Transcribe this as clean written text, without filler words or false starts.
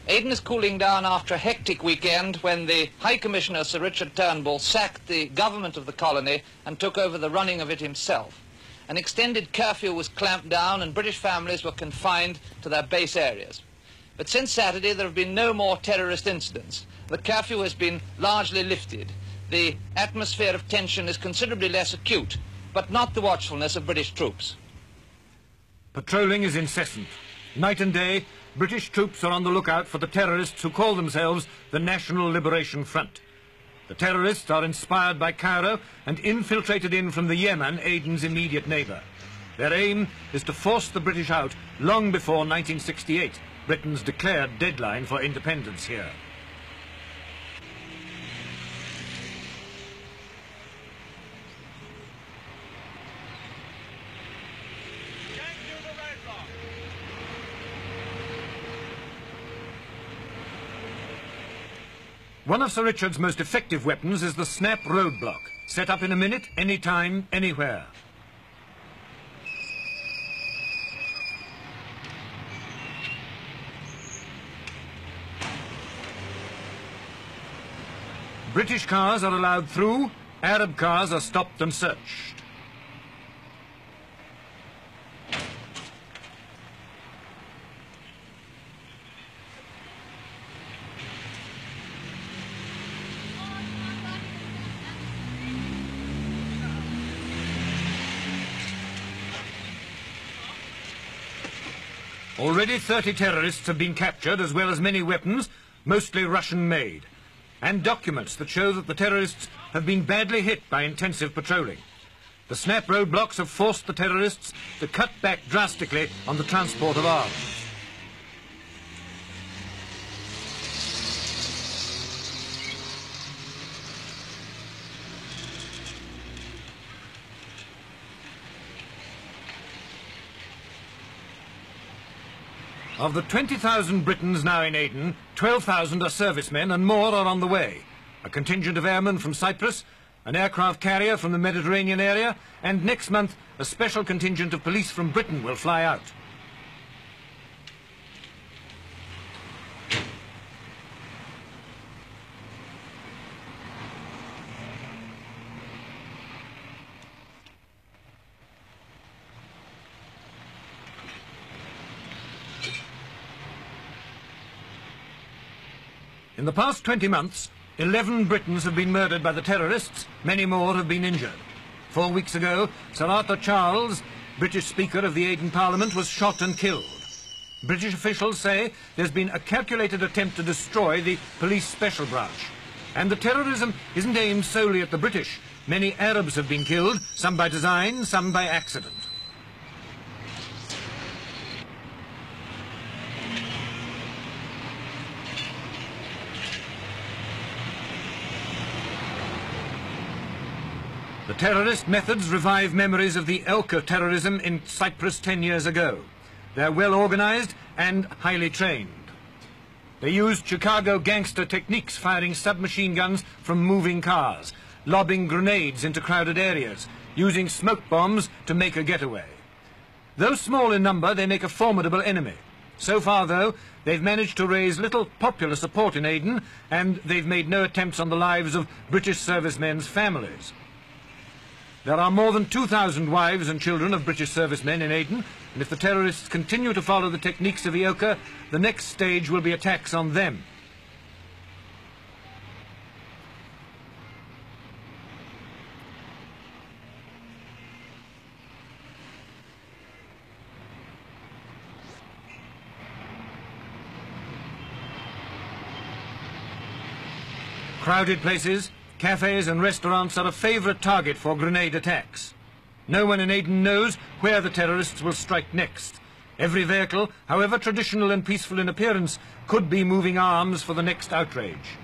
Aden is cooling down after a hectic weekend when the High Commissioner, Sir Richard Turnbull, sacked the government of the colony and took over the running of it himself. An extended curfew was clamped down and British families were confined to their base areas. But since Saturday there have been no more terrorist incidents. The curfew has been largely lifted. The atmosphere of tension is considerably less acute, but not the watchfulness of British troops. Patrolling is incessant. Night and day, British troops are on the lookout for the terrorists who call themselves the National Liberation Front. The terrorists are inspired by Cairo and infiltrated in from the Yemen, Aden's immediate neighbour. Their aim is to force the British out long before 1968, Britain's declared deadline for independence here. One of Sir Richard's most effective weapons is the snap roadblock, set up in a minute, any time, anywhere. British cars are allowed through, Arab cars are stopped and searched. Already 30 terrorists have been captured, as well as many weapons, mostly Russian-made, and documents that show that the terrorists have been badly hit by intensive patrolling. The snap roadblocks have forced the terrorists to cut back drastically on the transport of arms. Of the 20,000 Britons now in Aden, 12,000 are servicemen and more are on the way. A contingent of airmen from Cyprus, an aircraft carrier from the Mediterranean area, and next month a special contingent of police from Britain will fly out. In the past 20 months, 11 Britons have been murdered by the terrorists, many more have been injured. 4 weeks ago, Sir Arthur Charles, British Speaker of the Aden Parliament, was shot and killed. British officials say there's been a calculated attempt to destroy the police special branch. And the terrorism isn't aimed solely at the British. Many Arabs have been killed, some by design, some by accident. The terrorist methods revive memories of the Elka terrorism in Cyprus 10 years ago. They're well organized and highly trained. They used Chicago gangster techniques, firing submachine guns from moving cars, lobbing grenades into crowded areas, using smoke bombs to make a getaway. Though small in number, they make a formidable enemy. So far, though, they've managed to raise little popular support in Aden, and they've made no attempts on the lives of British servicemen's families. There are more than 2,000 wives and children of British servicemen in Aden, and if the terrorists continue to follow the techniques of Ioka, the next stage will be attacks on them. Crowded places, cafes and restaurants are a favourite target for grenade attacks. No one in Aden knows where the terrorists will strike next. Every vehicle, however traditional and peaceful in appearance, could be moving arms for the next outrage.